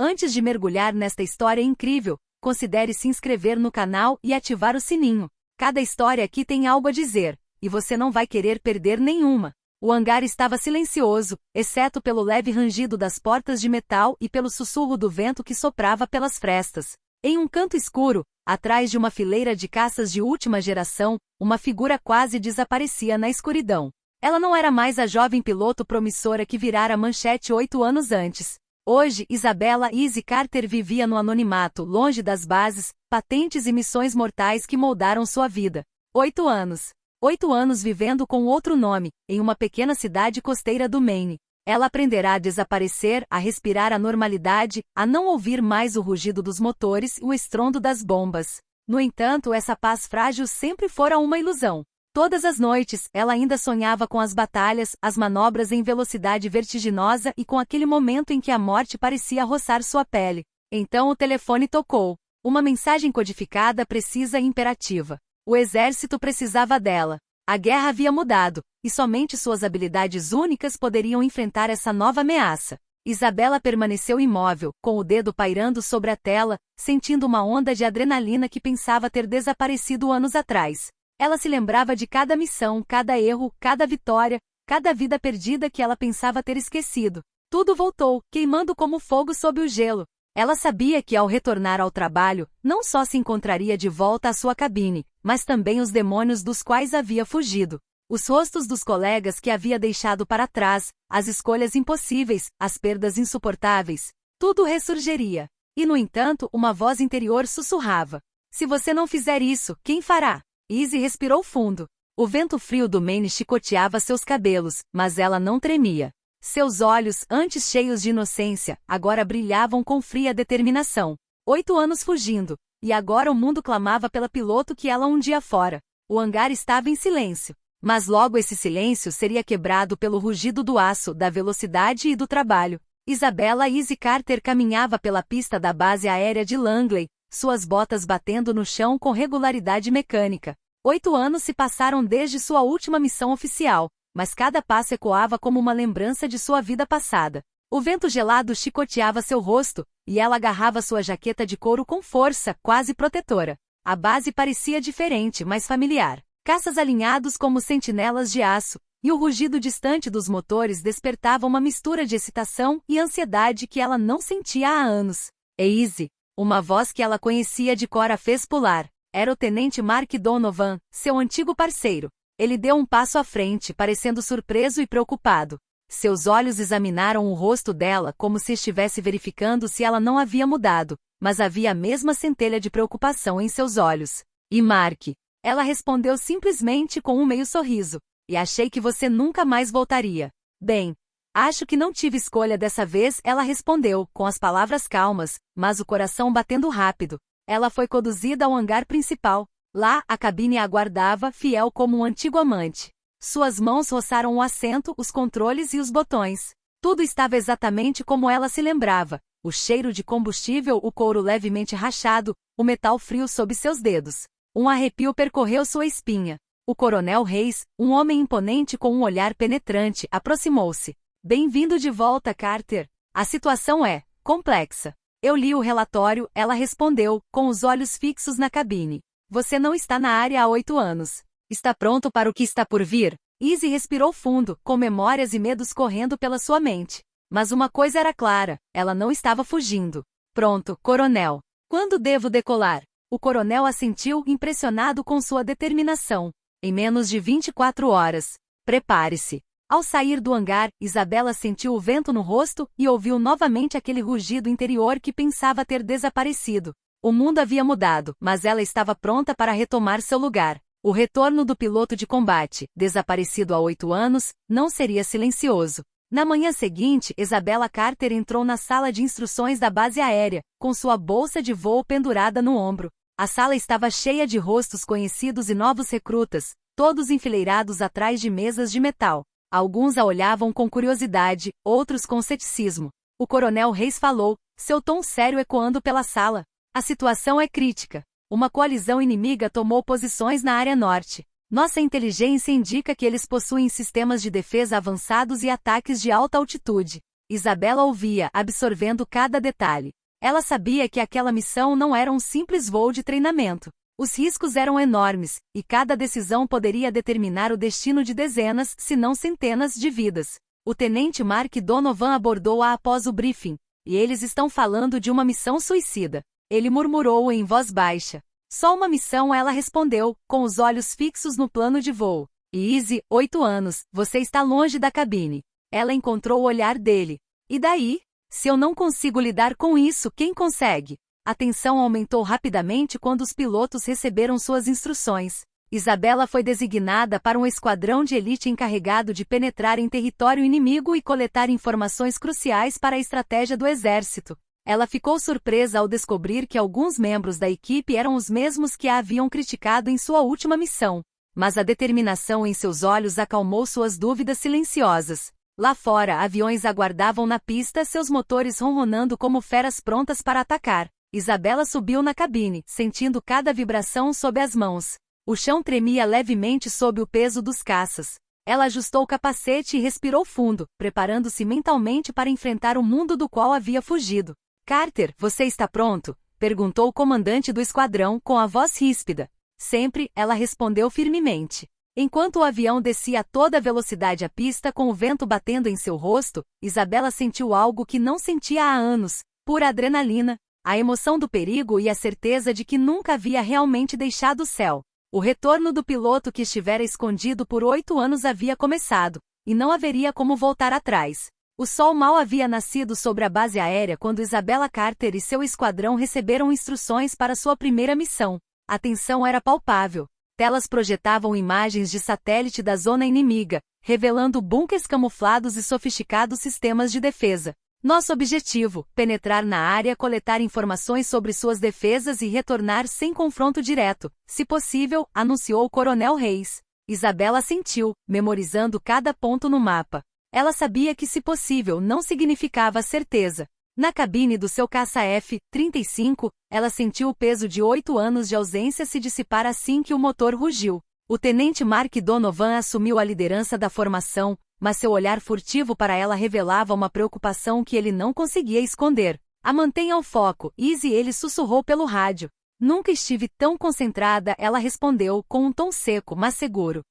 Antes de mergulhar nesta história incrível, considere se inscrever no canal e ativar o sininho. Cada história aqui tem algo a dizer, e você não vai querer perder nenhuma. O hangar estava silencioso, exceto pelo leve rangido das portas de metal e pelo sussurro do vento que soprava pelas frestas. Em um canto escuro, atrás de uma fileira de caças de última geração, uma figura quase desaparecia na escuridão. Ela não era mais a jovem piloto promissora que virara manchete 8 anos antes. Hoje, Isabella Izzy Carter vivia no anonimato, longe das bases, patentes e missões mortais que moldaram sua vida. 8 anos. 8 anos vivendo com outro nome, em uma pequena cidade costeira do Maine. Ela aprenderá a desaparecer, a respirar a normalidade, a não ouvir mais o rugido dos motores e o estrondo das bombas. No entanto, essa paz frágil sempre fora uma ilusão. Todas as noites, ela ainda sonhava com as batalhas, as manobras em velocidade vertiginosa e com aquele momento em que a morte parecia roçar sua pele. Então o telefone tocou. Uma mensagem codificada, precisa e imperativa. O exército precisava dela. A guerra havia mudado, e somente suas habilidades únicas poderiam enfrentar essa nova ameaça. Isabella permaneceu imóvel, com o dedo pairando sobre a tela, sentindo uma onda de adrenalina que pensava ter desaparecido anos atrás. Ela se lembrava de cada missão, cada erro, cada vitória, cada vida perdida que ela pensava ter esquecido. Tudo voltou, queimando como fogo sob o gelo. Ela sabia que ao retornar ao trabalho, não só se encontraria de volta à sua cabine, mas também os demônios dos quais havia fugido. Os rostos dos colegas que havia deixado para trás, as escolhas impossíveis, as perdas insuportáveis. Tudo ressurgiria. E no entanto, uma voz interior sussurrava. Se você não fizer isso, quem fará? Izzy respirou fundo. O vento frio do Maine chicoteava seus cabelos, mas ela não tremia. Seus olhos, antes cheios de inocência, agora brilhavam com fria determinação. 8 anos fugindo, e agora o mundo clamava pela piloto que ela um dia fora. O hangar estava em silêncio. Mas logo esse silêncio seria quebrado pelo rugido do aço, da velocidade e do trabalho. Isabella Izzy Carter caminhava pela pista da base aérea de Langley, suas botas batendo no chão com regularidade mecânica. 8 anos se passaram desde sua última missão oficial, mas cada passo ecoava como uma lembrança de sua vida passada. O vento gelado chicoteava seu rosto, e ela agarrava sua jaqueta de couro com força, quase protetora. A base parecia diferente, mas familiar. Caças alinhados como sentinelas de aço, e o rugido distante dos motores despertava uma mistura de excitação e ansiedade que ela não sentia há anos. Izzy. Uma voz que ela conhecia de cor a fez pular. Era o tenente Mark Donovan, seu antigo parceiro. Ele deu um passo à frente, parecendo surpreso e preocupado. Seus olhos examinaram o rosto dela como se estivesse verificando se ela não havia mudado, mas havia a mesma centelha de preocupação em seus olhos. E Mark? Ela respondeu simplesmente com um meio sorriso. E achei que você nunca mais voltaria. Bem, acho que não tive escolha dessa vez, ela respondeu, com as palavras calmas, mas o coração batendo rápido. Ela foi conduzida ao hangar principal. Lá, a cabine a aguardava, fiel como um antigo amante. Suas mãos roçaram o assento, os controles e os botões. Tudo estava exatamente como ela se lembrava. O cheiro de combustível, o couro levemente rachado, o metal frio sob seus dedos. Um arrepio percorreu sua espinha. O coronel Reis, um homem imponente com um olhar penetrante, aproximou-se. Bem-vindo de volta, Carter. A situação é complexa. Eu li o relatório, ela respondeu, com os olhos fixos na cabine. Você não está na área há 8 anos. Está pronto para o que está por vir? Izzy respirou fundo, com memórias e medos correndo pela sua mente. Mas uma coisa era clara, ela não estava fugindo. Pronto, coronel. Quando devo decolar? O coronel assentiu, impressionado com sua determinação. Em menos de 24 horas. Prepare-se. Ao sair do hangar, Isabella sentiu o vento no rosto e ouviu novamente aquele rugido interior que pensava ter desaparecido. O mundo havia mudado, mas ela estava pronta para retomar seu lugar. O retorno do piloto de combate, desaparecido há 8 anos, não seria silencioso. Na manhã seguinte, Isabella Carter entrou na sala de instruções da base aérea, com sua bolsa de voo pendurada no ombro. A sala estava cheia de rostos conhecidos e novos recrutas, todos enfileirados atrás de mesas de metal. Alguns a olhavam com curiosidade, outros com ceticismo. O coronel Reis falou, seu tom sério ecoando pela sala. A situação é crítica. Uma coalizão inimiga tomou posições na área norte. Nossa inteligência indica que eles possuem sistemas de defesa avançados e ataques de alta altitude. Isabela ouvia, absorvendo cada detalhe. Ela sabia que aquela missão não era um simples voo de treinamento. Os riscos eram enormes, e cada decisão poderia determinar o destino de dezenas, se não centenas, de vidas. O tenente Mark Donovan abordou-a após o briefing. E eles estão falando de uma missão suicida. Ele murmurou em voz baixa. Só uma missão, ela respondeu, com os olhos fixos no plano de voo. Easy, 8 anos, você está longe da cabine. Ela encontrou o olhar dele. E daí? Se eu não consigo lidar com isso, quem consegue? A tensão aumentou rapidamente quando os pilotos receberam suas instruções. Isabela foi designada para um esquadrão de elite encarregado de penetrar em território inimigo e coletar informações cruciais para a estratégia do exército. Ela ficou surpresa ao descobrir que alguns membros da equipe eram os mesmos que a haviam criticado em sua última missão. Mas a determinação em seus olhos acalmou suas dúvidas silenciosas. Lá fora, aviões aguardavam na pista, seus motores ronronando como feras prontas para atacar. Isabela subiu na cabine, sentindo cada vibração sob as mãos. O chão tremia levemente sob o peso dos caças. Ela ajustou o capacete e respirou fundo, preparando-se mentalmente para enfrentar o mundo do qual havia fugido. Carter, você está pronto? Perguntou o comandante do esquadrão com a voz ríspida. Sempre, ela respondeu firmemente. Enquanto o avião descia a toda velocidade a pista com o vento batendo em seu rosto, Isabela sentiu algo que não sentia há anos, pura adrenalina, a emoção do perigo e a certeza de que nunca havia realmente deixado o céu. O retorno do piloto que estivera escondido por 8 anos havia começado, e não haveria como voltar atrás. O sol mal havia nascido sobre a base aérea quando Isabela Carter e seu esquadrão receberam instruções para sua primeira missão. A tensão era palpável. Telas projetavam imagens de satélite da zona inimiga, revelando bunkers camuflados e sofisticados sistemas de defesa. Nosso objetivo, penetrar na área, coletar informações sobre suas defesas e retornar sem confronto direto, se possível, anunciou o Coronel Reis. Isabela assentiu, memorizando cada ponto no mapa. Ela sabia que se possível não significava certeza. Na cabine do seu caça F-35, ela sentiu o peso de 8 anos de ausência se dissipar assim que o motor rugiu. O tenente Mark Donovan assumiu a liderança da formação, mas seu olhar furtivo para ela revelava uma preocupação que ele não conseguia esconder. A mantenha o foco, Easy, ele sussurrou pelo rádio. Nunca estive tão concentrada, ela respondeu, com um tom seco, mas seguro.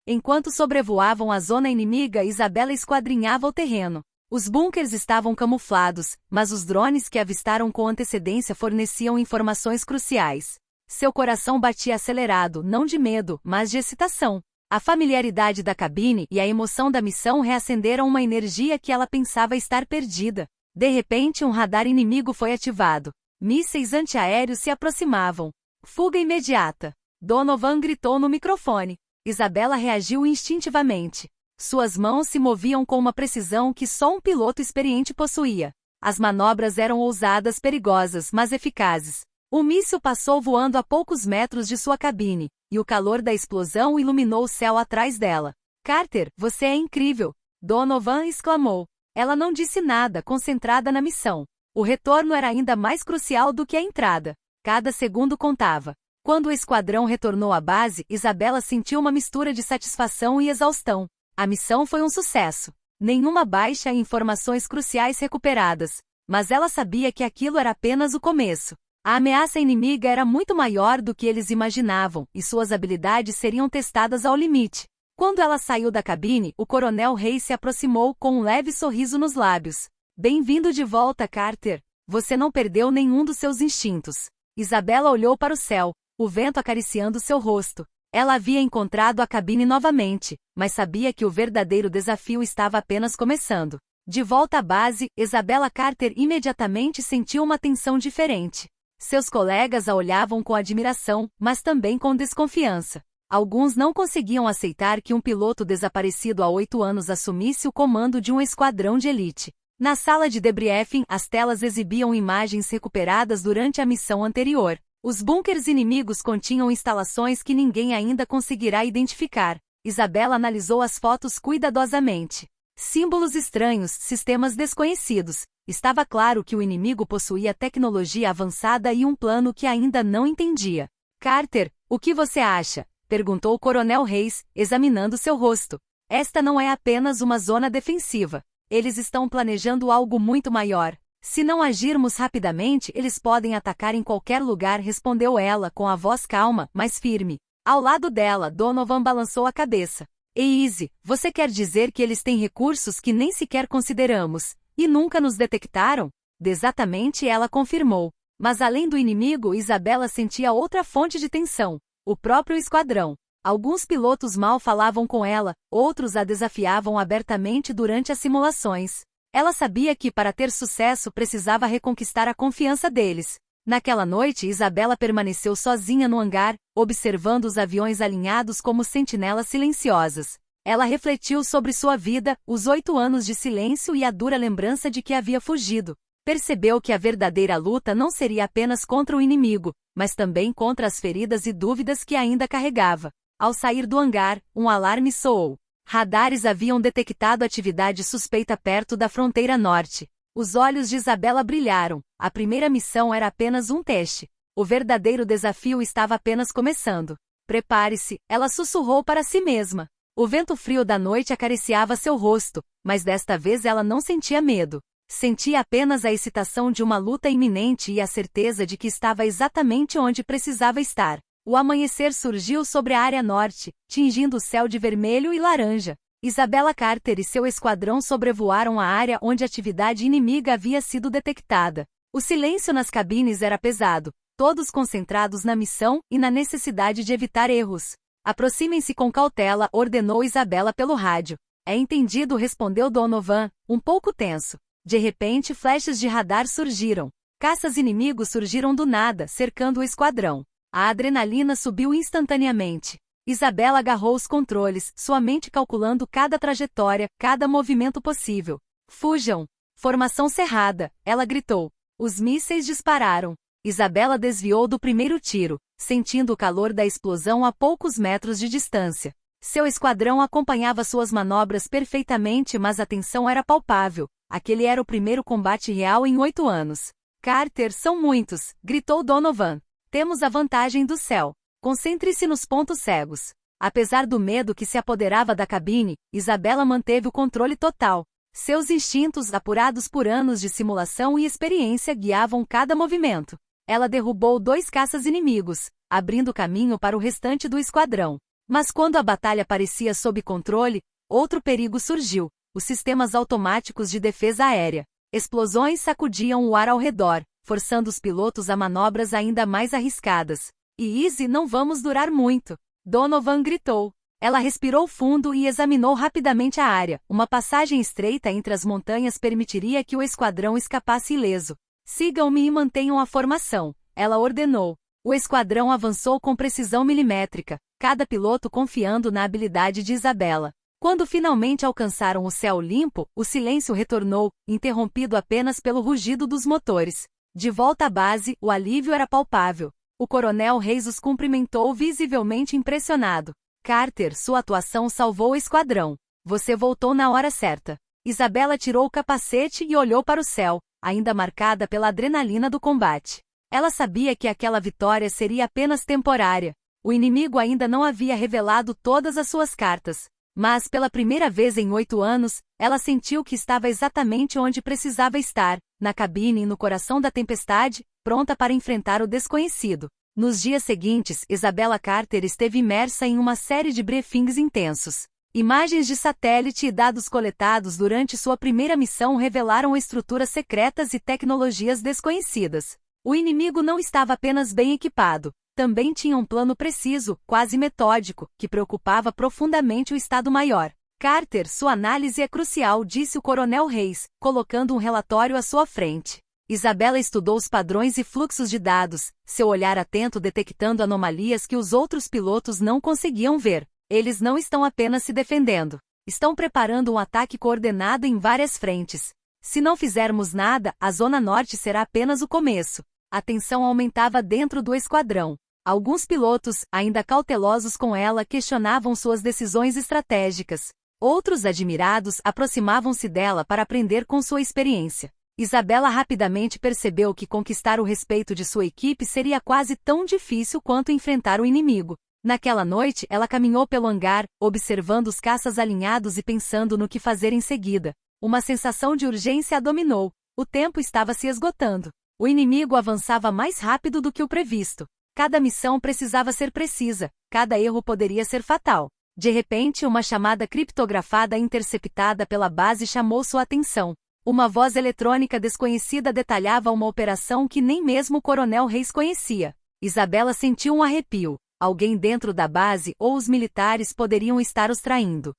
Enquanto sobrevoavam a zona inimiga, Isabela esquadrinhava o terreno. Os bunkers estavam camuflados, mas os drones que avistaram com antecedência forneciam informações cruciais. Seu coração batia acelerado, não de medo, mas de excitação. A familiaridade da cabine e a emoção da missão reacenderam uma energia que ela pensava estar perdida. De repente, um radar inimigo foi ativado. Mísseis antiaéreos se aproximavam. Fuga imediata. Donovan gritou no microfone. Isabela reagiu instintivamente. Suas mãos se moviam com uma precisão que só um piloto experiente possuía. As manobras eram ousadas, perigosas, mas eficazes. O míssil passou voando a poucos metros de sua cabine, e o calor da explosão iluminou o céu atrás dela. Carter, você é incrível! Donovan exclamou. Ela não disse nada, concentrada na missão. O retorno era ainda mais crucial do que a entrada. Cada segundo contava. Quando o esquadrão retornou à base, Isabela sentiu uma mistura de satisfação e exaustão. A missão foi um sucesso. Nenhuma baixa e informações cruciais recuperadas. Mas ela sabia que aquilo era apenas o começo. A ameaça inimiga era muito maior do que eles imaginavam, e suas habilidades seriam testadas ao limite. Quando ela saiu da cabine, o Coronel Reis se aproximou com um leve sorriso nos lábios. Bem-vindo de volta, Carter. Você não perdeu nenhum dos seus instintos. Isabela olhou para o céu, o vento acariciando seu rosto. Ela havia encontrado a cabine novamente, mas sabia que o verdadeiro desafio estava apenas começando. De volta à base, Isabela Carter imediatamente sentiu uma tensão diferente. Seus colegas a olhavam com admiração, mas também com desconfiança. Alguns não conseguiam aceitar que um piloto desaparecido há 8 anos assumisse o comando de um esquadrão de elite. Na sala de debriefing, as telas exibiam imagens recuperadas durante a missão anterior. Os bunkers inimigos continham instalações que ninguém ainda conseguirá identificar. Isabela analisou as fotos cuidadosamente. Símbolos estranhos, sistemas desconhecidos. Estava claro que o inimigo possuía tecnologia avançada e um plano que ainda não entendia. Carter, o que você acha? Perguntou o Coronel Reis, examinando seu rosto. Esta não é apenas uma zona defensiva. Eles estão planejando algo muito maior. Se não agirmos rapidamente, eles podem atacar em qualquer lugar, respondeu ela com a voz calma, mas firme. Ao lado dela, Donovan balançou a cabeça. Ei, Izzy, você quer dizer que eles têm recursos que nem sequer consideramos, e nunca nos detectaram? Exatamente, ela confirmou. Mas além do inimigo, Isabela sentia outra fonte de tensão. O próprio esquadrão. Alguns pilotos mal falavam com ela, outros a desafiavam abertamente durante as simulações. Ela sabia que para ter sucesso precisava reconquistar a confiança deles. Naquela noite, Isabela permaneceu sozinha no hangar, observando os aviões alinhados como sentinelas silenciosas. Ela refletiu sobre sua vida, os 8 anos de silêncio e a dura lembrança de que havia fugido. Percebeu que a verdadeira luta não seria apenas contra o inimigo, mas também contra as feridas e dúvidas que ainda carregava. Ao sair do hangar, um alarme soou. Radares haviam detectado atividade suspeita perto da fronteira norte. Os olhos de Isabela brilharam. A primeira missão era apenas um teste. O verdadeiro desafio estava apenas começando. Prepare-se, ela sussurrou para si mesma. O vento frio da noite acariciava seu rosto, mas desta vez ela não sentia medo. Sentia apenas a excitação de uma luta iminente e a certeza de que estava exatamente onde precisava estar. O amanhecer surgiu sobre a área norte, tingindo o céu de vermelho e laranja. Isabela Carter e seu esquadrão sobrevoaram a área onde a atividade inimiga havia sido detectada. O silêncio nas cabines era pesado, todos concentrados na missão e na necessidade de evitar erros. Aproximem-se com cautela, ordenou Isabela pelo rádio. É entendido, respondeu Donovan, um pouco tenso. De repente, flashes de radar surgiram. Caças inimigos surgiram do nada, cercando o esquadrão. A adrenalina subiu instantaneamente. Isabela agarrou os controles, sua mente calculando cada trajetória, cada movimento possível. Fujam! Formação cerrada, ela gritou. Os mísseis dispararam. Isabela desviou do primeiro tiro, sentindo o calor da explosão a poucos metros de distância. Seu esquadrão acompanhava suas manobras perfeitamente, mas a tensão era palpável. Aquele era o primeiro combate real em 8 anos. Carter, são muitos, gritou Donovan. Temos a vantagem do céu. Concentre-se nos pontos cegos. Apesar do medo que se apoderava da cabine, Isabela manteve o controle total. Seus instintos, apurados por anos de simulação e experiência, guiavam cada movimento. Ela derrubou 2 caças inimigos, abrindo caminho para o restante do esquadrão. Mas quando a batalha parecia sob controle, outro perigo surgiu: os sistemas automáticos de defesa aérea. Explosões sacudiam o ar ao redor, forçando os pilotos a manobras ainda mais arriscadas. E Izzy, não vamos durar muito, Donovan gritou. Ela respirou fundo e examinou rapidamente a área. Uma passagem estreita entre as montanhas permitiria que o esquadrão escapasse ileso. Sigam-me e mantenham a formação, ela ordenou. O esquadrão avançou com precisão milimétrica, cada piloto confiando na habilidade de Isabela. Quando finalmente alcançaram o céu limpo, o silêncio retornou, interrompido apenas pelo rugido dos motores. De volta à base, o alívio era palpável. O coronel Reis os cumprimentou visivelmente impressionado. Carter, sua atuação salvou o esquadrão. Você voltou na hora certa. Isabela tirou o capacete e olhou para o céu, ainda marcada pela adrenalina do combate. Ela sabia que aquela vitória seria apenas temporária. O inimigo ainda não havia revelado todas as suas cartas. Mas, pela primeira vez em 8 anos, ela sentiu que estava exatamente onde precisava estar, na cabine e no coração da tempestade, pronta para enfrentar o desconhecido. Nos dias seguintes, Isabela Carter esteve imersa em uma série de briefings intensos. Imagens de satélite e dados coletados durante sua primeira missão revelaram estruturas secretas e tecnologias desconhecidas. O inimigo não estava apenas bem equipado, também tinha um plano preciso, quase metódico, que preocupava profundamente o Estado-Maior. Carter, sua análise é crucial, disse o coronel Reis, colocando um relatório à sua frente. Isabela estudou os padrões e fluxos de dados, seu olhar atento detectando anomalias que os outros pilotos não conseguiam ver. Eles não estão apenas se defendendo. Estão preparando um ataque coordenado em várias frentes. Se não fizermos nada, a Zona Norte será apenas o começo. A tensão aumentava dentro do esquadrão. Alguns pilotos, ainda cautelosos com ela, questionavam suas decisões estratégicas. Outros, admirados, aproximavam-se dela para aprender com sua experiência. Isabela rapidamente percebeu que conquistar o respeito de sua equipe seria quase tão difícil quanto enfrentar o inimigo. Naquela noite, ela caminhou pelo hangar, observando os caças alinhados e pensando no que fazer em seguida. Uma sensação de urgência a dominou. O tempo estava se esgotando. O inimigo avançava mais rápido do que o previsto. Cada missão precisava ser precisa, cada erro poderia ser fatal. De repente, uma chamada criptografada interceptada pela base chamou sua atenção. Uma voz eletrônica desconhecida detalhava uma operação que nem mesmo o Coronel Reis conhecia. Isabela sentiu um arrepio. Alguém dentro da base ou os militares poderiam estar os traindo.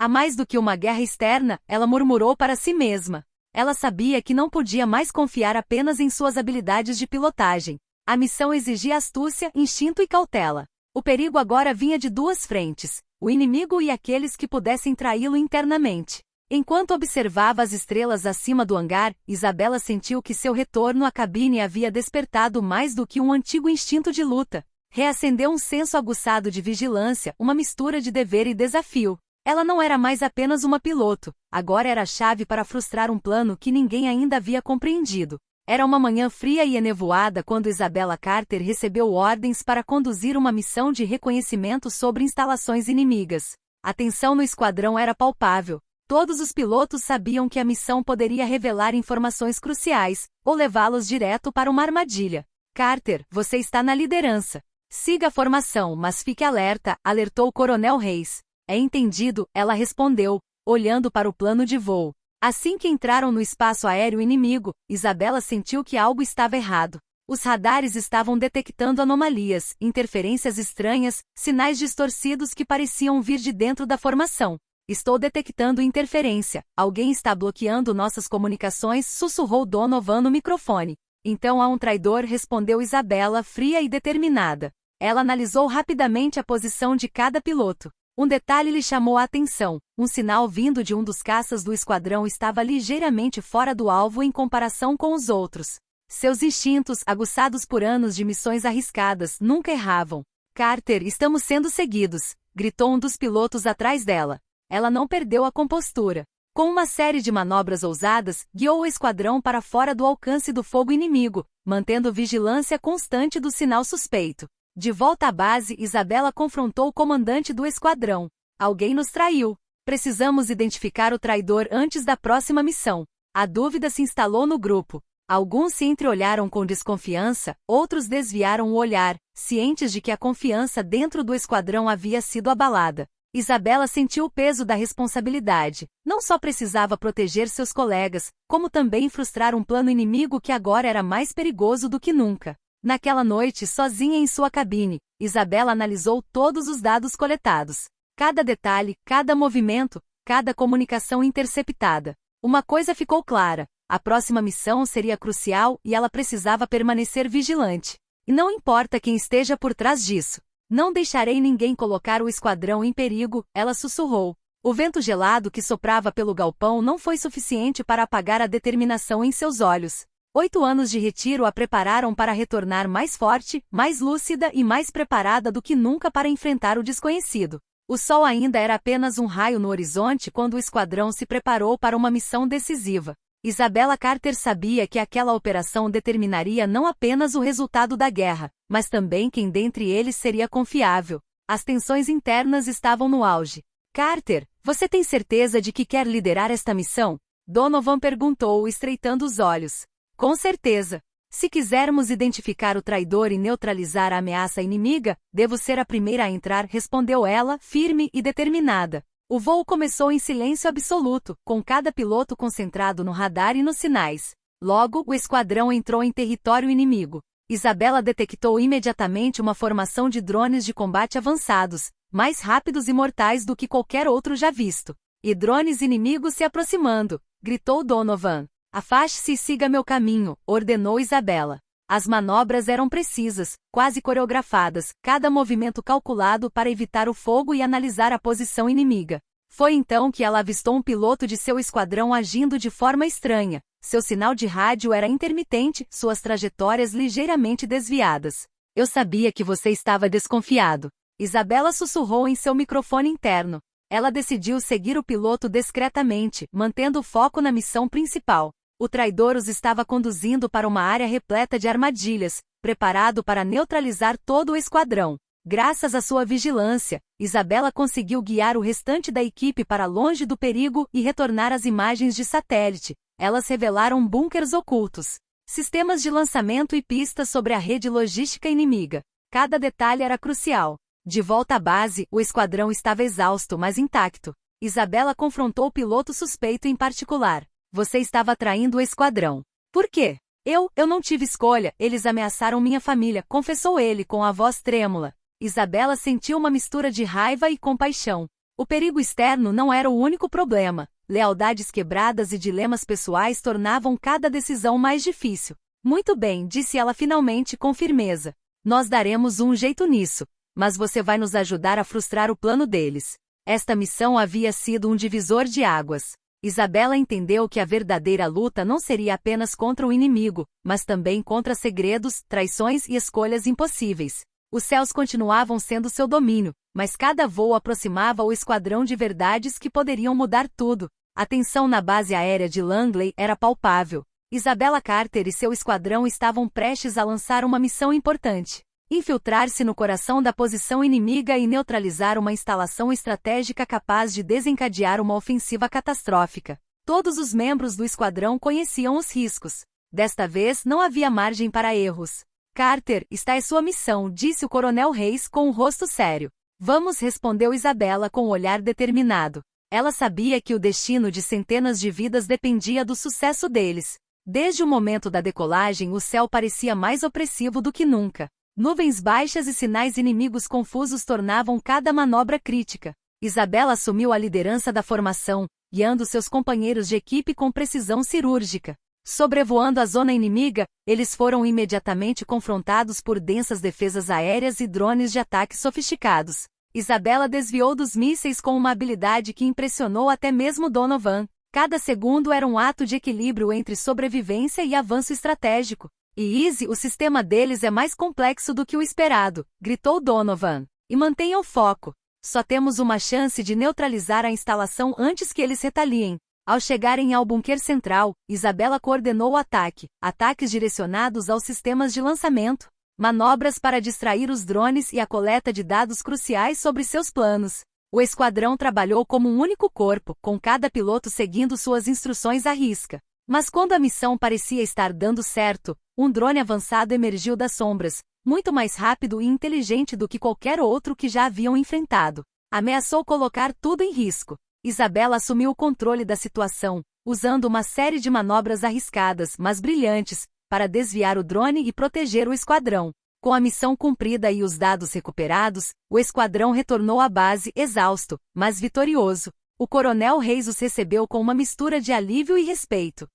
A mais do que uma guerra externa, ela murmurou para si mesma. Ela sabia que não podia mais confiar apenas em suas habilidades de pilotagem. A missão exigia astúcia, instinto e cautela. O perigo agora vinha de duas frentes: o inimigo e aqueles que pudessem traí-lo internamente. Enquanto observava as estrelas acima do hangar, Isabela sentiu que seu retorno à cabine havia despertado mais do que um antigo instinto de luta. Reacendeu um senso aguçado de vigilância, uma mistura de dever e desafio. Ela não era mais apenas uma piloto, agora era a chave para frustrar um plano que ninguém ainda havia compreendido. Era uma manhã fria e enevoada quando Isabela Carter recebeu ordens para conduzir uma missão de reconhecimento sobre instalações inimigas. A tensão no esquadrão era palpável. Todos os pilotos sabiam que a missão poderia revelar informações cruciais, ou levá-los direto para uma armadilha. Carter, você está na liderança. Siga a formação, mas fique alerta, alertou o Coronel Reis. É entendido, ela respondeu, olhando para o plano de voo. Assim que entraram no espaço aéreo inimigo, Isabela sentiu que algo estava errado. Os radares estavam detectando anomalias, interferências estranhas, sinais distorcidos que pareciam vir de dentro da formação. Estou detectando interferência. Alguém está bloqueando nossas comunicações, sussurrou Donovan no microfone. Então há um traidor, respondeu Isabela, fria e determinada. Ela analisou rapidamente a posição de cada piloto. Um detalhe lhe chamou a atenção: um sinal vindo de um dos caças do esquadrão estava ligeiramente fora do alvo em comparação com os outros. Seus instintos, aguçados por anos de missões arriscadas, nunca erravam. Carter, estamos sendo seguidos, gritou um dos pilotos atrás dela. Ela não perdeu a compostura. Com uma série de manobras ousadas, guiou o esquadrão para fora do alcance do fogo inimigo, mantendo vigilância constante do sinal suspeito. De volta à base, Isabela confrontou o comandante do esquadrão. Alguém nos traiu. Precisamos identificar o traidor antes da próxima missão. A dúvida se instalou no grupo. Alguns se entreolharam com desconfiança, outros desviaram o olhar, cientes de que a confiança dentro do esquadrão havia sido abalada. Isabela sentiu o peso da responsabilidade. Não só precisava proteger seus colegas, como também frustrar um plano inimigo que agora era mais perigoso do que nunca. Naquela noite, sozinha em sua cabine, Isabela analisou todos os dados coletados. Cada detalhe, cada movimento, cada comunicação interceptada. Uma coisa ficou clara: a próxima missão seria crucial e ela precisava permanecer vigilante. E não importa quem esteja por trás disso. Não deixarei ninguém colocar o esquadrão em perigo, ela sussurrou. O vento gelado que soprava pelo galpão não foi suficiente para apagar a determinação em seus olhos. 8 anos de retiro a prepararam para retornar mais forte, mais lúcida e mais preparada do que nunca para enfrentar o desconhecido. O sol ainda era apenas um raio no horizonte quando o esquadrão se preparou para uma missão decisiva. Isabela Carter sabia que aquela operação determinaria não apenas o resultado da guerra, mas também quem dentre eles seria confiável. As tensões internas estavam no auge. Carter, você tem certeza de que quer liderar esta missão? Donovan perguntou, estreitando os olhos. Com certeza. Se quisermos identificar o traidor e neutralizar a ameaça inimiga, devo ser a primeira a entrar, respondeu ela, firme e determinada. O voo começou em silêncio absoluto, com cada piloto concentrado no radar e nos sinais. Logo, o esquadrão entrou em território inimigo. Isabela detectou imediatamente uma formação de drones de combate avançados, mais rápidos e mortais do que qualquer outro já visto. E drones inimigos se aproximando, gritou Donovan. Afaste-se e siga meu caminho, ordenou Isabela. As manobras eram precisas, quase coreografadas, cada movimento calculado para evitar o fogo e analisar a posição inimiga. Foi então que ela avistou um piloto de seu esquadrão agindo de forma estranha. Seu sinal de rádio era intermitente, suas trajetórias ligeiramente desviadas. Eu sabia que você estava desconfiado. Isabela sussurrou em seu microfone interno. Ela decidiu seguir o piloto discretamente, mantendo o foco na missão principal. O traidor os estava conduzindo para uma área repleta de armadilhas, preparado para neutralizar todo o esquadrão. Graças à sua vigilância, Isabela conseguiu guiar o restante da equipe para longe do perigo e retornar às imagens de satélite. Elas revelaram bunkers ocultos, sistemas de lançamento e pistas sobre a rede logística inimiga. Cada detalhe era crucial. De volta à base, o esquadrão estava exausto, mas intacto. Isabela confrontou o piloto suspeito em particular. Você estava traindo o esquadrão. Por quê? Eu não tive escolha, eles ameaçaram minha família, confessou ele com a voz trêmula. Isabela sentiu uma mistura de raiva e compaixão. O perigo externo não era o único problema. Lealdades quebradas e dilemas pessoais tornavam cada decisão mais difícil. Muito bem, disse ela finalmente com firmeza. Nós daremos um jeito nisso, mas você vai nos ajudar a frustrar o plano deles. Esta missão havia sido um divisor de águas. Isabela entendeu que a verdadeira luta não seria apenas contra o inimigo, mas também contra segredos, traições e escolhas impossíveis. Os céus continuavam sendo seu domínio, mas cada voo aproximava o esquadrão de verdades que poderiam mudar tudo. A tensão na base aérea de Langley era palpável. Isabela Carter e seu esquadrão estavam prestes a lançar uma missão importante: infiltrar-se no coração da posição inimiga e neutralizar uma instalação estratégica capaz de desencadear uma ofensiva catastrófica. Todos os membros do esquadrão conheciam os riscos. Desta vez não havia margem para erros. Carter, esta é sua missão, disse o coronel Reis com um rosto sério. Vamos, respondeu Isabela com um olhar determinado. Ela sabia que o destino de centenas de vidas dependia do sucesso deles. Desde o momento da decolagem, o céu parecia mais opressivo do que nunca. Nuvens baixas e sinais inimigos confusos tornavam cada manobra crítica. Isabela assumiu a liderança da formação, guiando seus companheiros de equipe com precisão cirúrgica. Sobrevoando a zona inimiga, eles foram imediatamente confrontados por densas defesas aéreas e drones de ataque sofisticados. Isabela desviou dos mísseis com uma habilidade que impressionou até mesmo Donovan. Cada segundo era um ato de equilíbrio entre sobrevivência e avanço estratégico. E Easy, o sistema deles é mais complexo do que o esperado, gritou Donovan. E mantenha o foco. Só temos uma chance de neutralizar a instalação antes que eles retaliem. Ao chegarem ao bunker central, Isabela coordenou o ataque, ataques direcionados aos sistemas de lançamento, manobras para distrair os drones e a coleta de dados cruciais sobre seus planos. O esquadrão trabalhou como um único corpo, com cada piloto seguindo suas instruções à risca. Mas quando a missão parecia estar dando certo, um drone avançado emergiu das sombras, muito mais rápido e inteligente do que qualquer outro que já haviam enfrentado. Ameaçou colocar tudo em risco. Isabela assumiu o controle da situação, usando uma série de manobras arriscadas, mas brilhantes, para desviar o drone e proteger o esquadrão. Com a missão cumprida e os dados recuperados, o esquadrão retornou à base exausto, mas vitorioso. O coronel Reis os recebeu com uma mistura de alívio e respeito.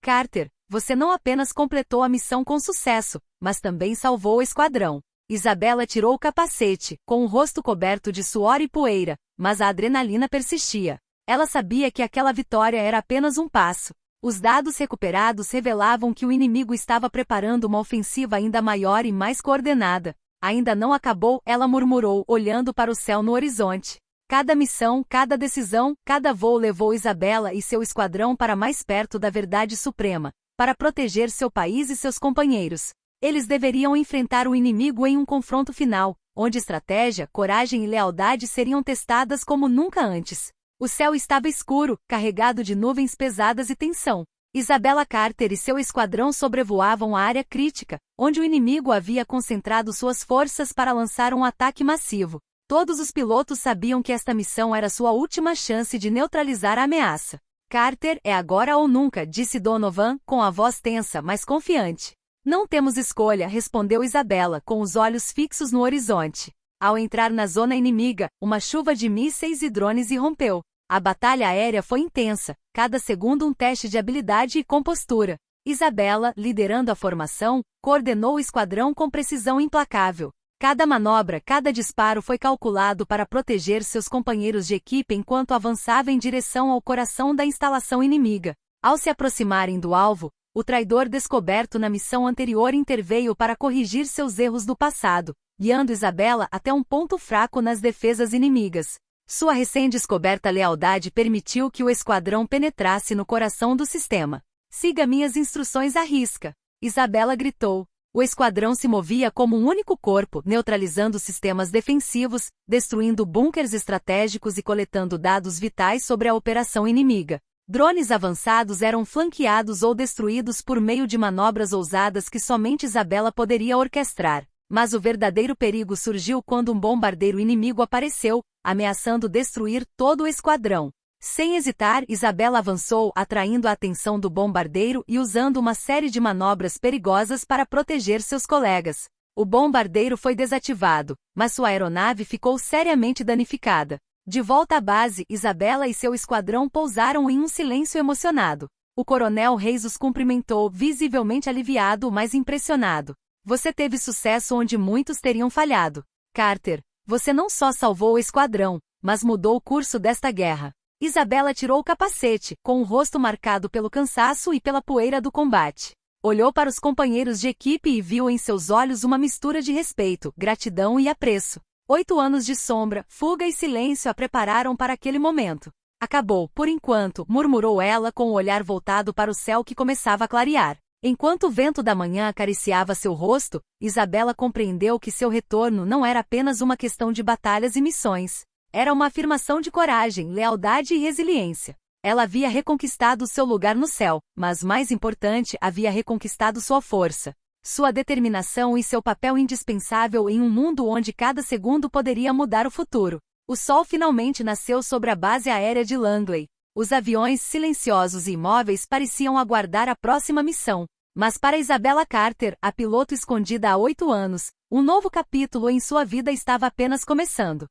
Carter, você não apenas completou a missão com sucesso, mas também salvou o esquadrão. Isabela tirou o capacete, com o rosto coberto de suor e poeira, mas a adrenalina persistia. Ela sabia que aquela vitória era apenas um passo. Os dados recuperados revelavam que o inimigo estava preparando uma ofensiva ainda maior e mais coordenada. Ainda não acabou, ela murmurou, olhando para o céu no horizonte. Cada missão, cada decisão, cada voo levou Isabela e seu esquadrão para mais perto da verdade suprema, para proteger seu país e seus companheiros. Eles deveriam enfrentar o inimigo em um confronto final, onde estratégia, coragem e lealdade seriam testadas como nunca antes. O céu estava escuro, carregado de nuvens pesadas e tensão. Isabela Carter e seu esquadrão sobrevoavam a área crítica, onde o inimigo havia concentrado suas forças para lançar um ataque massivo. Todos os pilotos sabiam que esta missão era sua última chance de neutralizar a ameaça. Carter, é agora ou nunca, disse Donovan, com a voz tensa, mas confiante. Não temos escolha, respondeu Isabela, com os olhos fixos no horizonte. Ao entrar na zona inimiga, uma chuva de mísseis e drones irrompeu. A batalha aérea foi intensa, cada segundo um teste de habilidade e compostura. Isabela, liderando a formação, coordenou o esquadrão com precisão implacável. Cada manobra, cada disparo foi calculado para proteger seus companheiros de equipe enquanto avançava em direção ao coração da instalação inimiga. Ao se aproximarem do alvo, o traidor descoberto na missão anterior interveio para corrigir seus erros do passado, guiando Isabela até um ponto fraco nas defesas inimigas. Sua recém-descoberta lealdade permitiu que o esquadrão penetrasse no coração do sistema. Siga minhas instruções à risca, Isabela gritou. O esquadrão se movia como um único corpo, neutralizando sistemas defensivos, destruindo bunkers estratégicos e coletando dados vitais sobre a operação inimiga. Drones avançados eram flanqueados ou destruídos por meio de manobras ousadas que somente Isabela poderia orquestrar. Mas o verdadeiro perigo surgiu quando um bombardeiro inimigo apareceu, ameaçando destruir todo o esquadrão. Sem hesitar, Isabela avançou, atraindo a atenção do bombardeiro e usando uma série de manobras perigosas para proteger seus colegas. O bombardeiro foi desativado, mas sua aeronave ficou seriamente danificada. De volta à base, Isabela e seu esquadrão pousaram em um silêncio emocionado. O coronel Reis os cumprimentou, visivelmente aliviado, mas impressionado. Você teve sucesso onde muitos teriam falhado. Carter, você não só salvou o esquadrão, mas mudou o curso desta guerra. Isabela tirou o capacete, com o rosto marcado pelo cansaço e pela poeira do combate. Olhou para os companheiros de equipe e viu em seus olhos uma mistura de respeito, gratidão e apreço. 8 anos de sombra, fuga e silêncio a prepararam para aquele momento. Acabou, por enquanto, murmurou ela com o olhar voltado para o céu que começava a clarear. Enquanto o vento da manhã acariciava seu rosto, Isabela compreendeu que seu retorno não era apenas uma questão de batalhas e missões. Era uma afirmação de coragem, lealdade e resiliência. Ela havia reconquistado seu lugar no céu, mas mais importante, havia reconquistado sua força, sua determinação e seu papel indispensável em um mundo onde cada segundo poderia mudar o futuro. O sol finalmente nasceu sobre a base aérea de Langley. Os aviões silenciosos e imóveis pareciam aguardar a próxima missão. Mas para Isabela Carter, a piloto escondida há 8 anos, um novo capítulo em sua vida estava apenas começando.